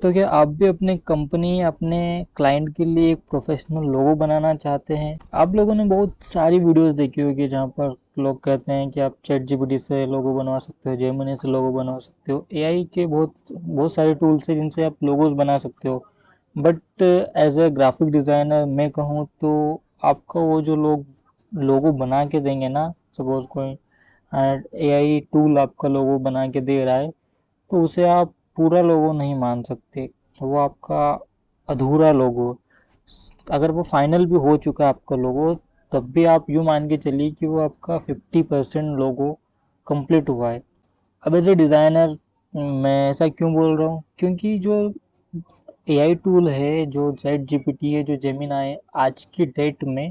तो क्या आप भी अपने कंपनी अपने क्लाइंट के लिए एक प्रोफेशनल लोगो बनाना चाहते हैं? आप लोगों ने बहुत सारी वीडियोस देखी होगी जहाँ पर लोग कहते हैं कि आप चैट जीपीटी से लोगो बनवा सकते हो, जेमिनी से लोगो बनवा सकते हो। एआई के बहुत बहुत सारे टूल्स हैं जिनसे आप लोगोज बना सकते हो। But as a graphic designer मैं कहूँ तो आपका वो जो लोग लोगो बना के देंगे ना, सपोज कोई एआई टूल आपका लोगो बना के दे रहा है, तो उसे आप पूरा लोगो नहीं मान सकते। वो आपका अधूरा लोगो, अगर वो फाइनल भी हो चुका है आपका लोगो, तब भी आप यूँ मान के चलिए कि वो आपका 50% लोगो कंप्लीट हुआ है। अब एज ए डिज़ाइनर मैं ऐसा क्यों बोल रहा हूँ, क्योंकि जो एआई टूल है, जो चैट जीपीटी है, जो जेमिनी है, आज की डेट में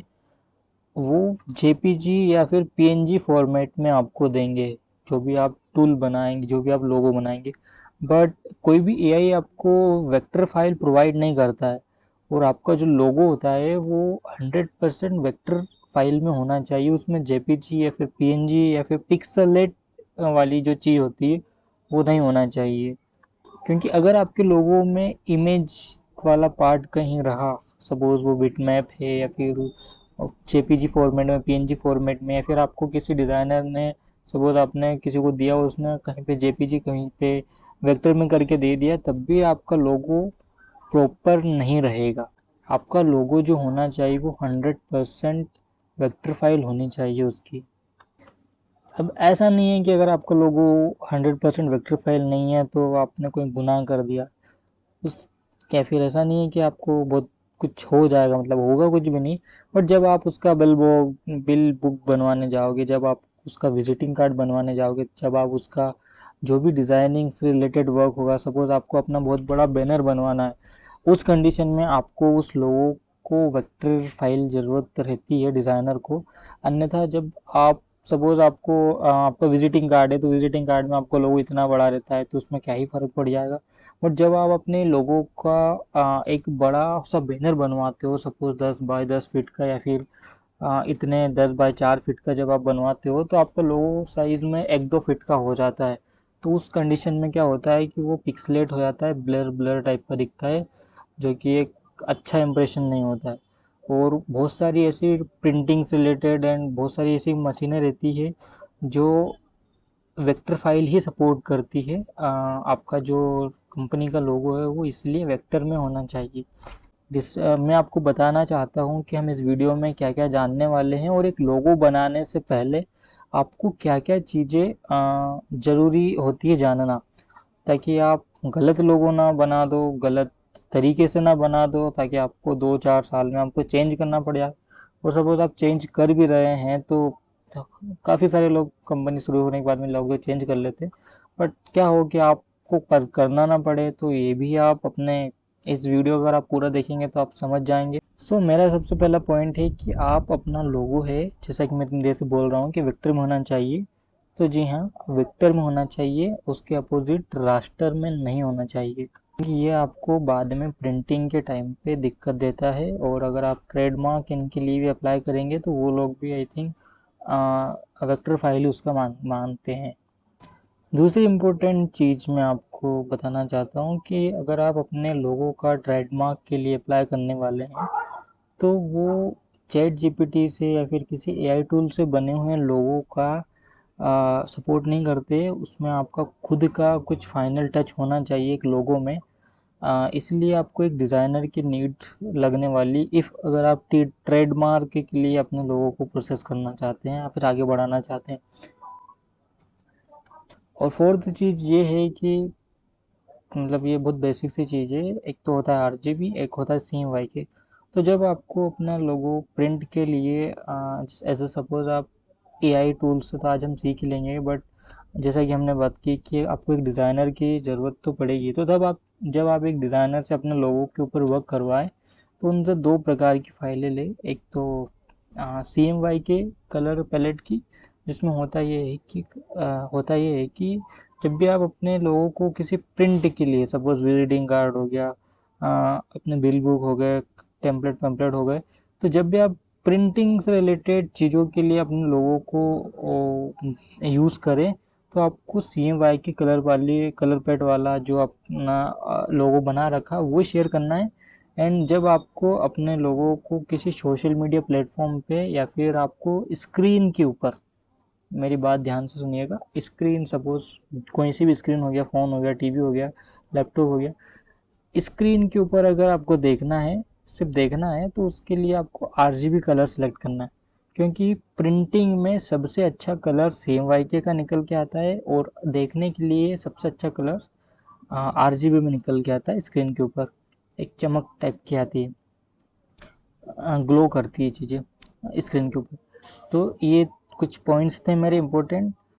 वो जेपीजी या फिर पीएनजी फॉर्मेट में आपको देंगे, जो भी आप टूल बनाएंगे, जो भी आप लोगो बनाएंगे। बट कोई भी एआई आपको वेक्टर फाइल प्रोवाइड नहीं करता है, और आपका जो लोगो होता है वो 100% वेक्टर फाइल में होना चाहिए। उसमें जेपीजी या फिर पीएनजी या फिर पिक्सलेट वाली जो चीज़ होती है वो नहीं होना चाहिए। क्योंकि अगर आपके लोगों में इमेज वाला पार्ट कहीं रहा, सपोज वो बिटमैप है या फिर जेपीजी फॉर्मेट में, पीएनजी फॉर्मेट में, या फिर आपको किसी डिज़ाइनर ने, सपोज आपने किसी को दिया, उसने कहीं पे जेपीजी कहीं पे वेक्टर में करके दे दिया, तब भी आपका लोगो प्रॉपर नहीं रहेगा। आपका लोगो जो होना चाहिए वो 100% वेक्टर फाइल होनी चाहिए उसकी। अब ऐसा नहीं है कि अगर आपका लोगो 100% वेक्टर फाइल नहीं है तो आपने कोई गुनाह कर दिया, उस या फिर ऐसा नहीं है कि आपको बहुत कुछ हो जाएगा, मतलब होगा कुछ भी नहीं। बट जब आप उसका बिल बुक बनवाने जाओगे, जब आप उसका विजिटिंग कार्ड बनवाने जाओगे, जब आप उसका जो भी डिज़ाइनिंग से रिलेटेड वर्क होगा, सपोज आपको अपना बहुत बड़ा बैनर बनवाना है, उस कंडीशन में आपको उस लोगों को वेक्टर फाइल ज़रूरत रहती है डिज़ाइनर को। अन्यथा जब आप, सपोज आपको आपका विजिटिंग कार्ड है, तो विजिटिंग कार्ड में आपको लोगो इतना बड़ा रहता है तो उसमें क्या ही फ़र्क पड़ जाएगा। बट जब आप अपने लोगों का एक बड़ा सा बैनर बनवाते हो, सपोज 10 बाय 10 फीट का, या फिर इतने 10 बाय 4 फीट का जब आप बनवाते हो, तो आपका लोगो साइज में 1-2 फीट का हो जाता है। तो उस कंडीशन में क्या होता है कि वो पिक्सलेट हो जाता है, ब्लर ब्लर टाइप का दिखता है, जो कि एक अच्छा इंप्रेशन नहीं होता है। और बहुत सारी ऐसी प्रिंटिंग से रिलेटेड एंड बहुत सारी ऐसी मशीनें रहती है जो वेक्टर फाइल ही सपोर्ट करती है। आपका जो कंपनी का लोगो है वो इसलिए वेक्टर में होना चाहिए। मैं आपको बताना चाहता हूँ कि हम इस वीडियो में क्या क्या जानने वाले हैं, और एक लोगो बनाने से पहले आपको क्या क्या चीज़ें ज़रूरी होती है जानना, ताकि आप गलत लोगो ना बना दो, गलत तरीके से ना बना दो, ताकि आपको 2-4 साल में आपको चेंज करना पड़ जाए। और सपोज आप चेंज कर भी रहे हैं तो काफ़ी सारे लोग कंपनी शुरू होने के बाद में लोगो चेंज कर लेते हैं। बट क्या हो कि आपको करना ना पड़े, तो ये भी आप अपने इस वीडियो अगर आप पूरा देखेंगे तो आप समझ जाएंगे। मेरा सबसे पहला पॉइंट है कि आप अपना लोगो है, जैसा कि मैं इतनी देर से बोल रहा हूँ कि वेक्टर में होना चाहिए, तो जी हाँ, वेक्टर में होना चाहिए, उसके अपोजिट रास्टर में नहीं होना चाहिए। क्योंकि ये आपको बाद में प्रिंटिंग के टाइम पे दिक्कत देता है, और अगर आप ट्रेडमार्क इनके लिए भी अप्लाई करेंगे तो वो लोग भी आई थिंक वेक्टर फाइल उसका मानते हैं। दूसरी इम्पोर्टेंट चीज़ मैं आपको बताना चाहता हूँ कि अगर आप अपने लोगों का ट्रेडमार्क के लिए अप्लाई करने वाले हैं, तो वो चैट जीपीटी से या फिर किसी एआई टूल से बने हुए लोगों का सपोर्ट नहीं करते। उसमें आपका खुद का कुछ फाइनल टच होना चाहिए एक लोगो में। इसलिए आपको एक डिज़ाइनर की नीड लगने वाली, इफ़ अगर आप ट्रेडमार्क के लिए अपने लोगों को प्रोसेस करना चाहते हैं या फिर आगे बढ़ाना चाहते हैं। और फोर्थ चीज़ ये है कि, मतलब ये बहुत बेसिक सी चीज़ है, एक तो होता है आरजीबी, एक होता है CMYK। तो जब आपको अपना लोगो प्रिंट के लिए एज ए सपोज आप एआई टूल से तो आज हम सीख ही लेंगे, बट जैसा कि हमने बात की कि आपको एक डिज़ाइनर की ज़रूरत तो पड़ेगी, तो तब आप, जब आप एक डिज़ाइनर से अपने लोगों के ऊपर वर्क करवाएं, तो उनसे दो प्रकार की फाइलें लें। एक तो CMYK कलर पैलेट की, जिसमें होता ये है कि जब भी आप अपने लोगों को किसी प्रिंट के लिए, सपोज विजिटिंग कार्ड हो गया, अपने बिल बुक हो गए, टेम्पलेट पैम्पलेट हो गए, तो जब भी आप प्रिंटिंग से रिलेटेड चीज़ों के लिए अपने लोगों को यूज़ करें, तो आपको CMYK के कलर वाली कलर पैड वाला जो अपना लोगो बना रखा वो शेयर करना है। एंड जब आपको अपने लोगों को किसी सोशल मीडिया प्लेटफॉर्म पे या फिर आपको स्क्रीन के ऊपर, मेरी बात ध्यान से सुनिएगा, स्क्रीन सपोज कोई सी भी स्क्रीन हो गया, फ़ोन हो गया, टीवी हो गया, लैपटॉप हो गया, स्क्रीन के ऊपर अगर आपको देखना है, सिर्फ देखना है, तो उसके लिए आपको RGB कलर सेलेक्ट करना है। क्योंकि प्रिंटिंग में सबसे अच्छा कलर CMYK का निकल के आता है और देखने के लिए सबसे अच्छा कलर RGB में निकल के आता है। स्क्रीन के ऊपर एक चमक टाइप की आती है, ग्लो करती है चीज़ें स्क्रीन के ऊपर। तो ये कुछ पॉइंट्स थे मेरे इम्पोर्टेंट।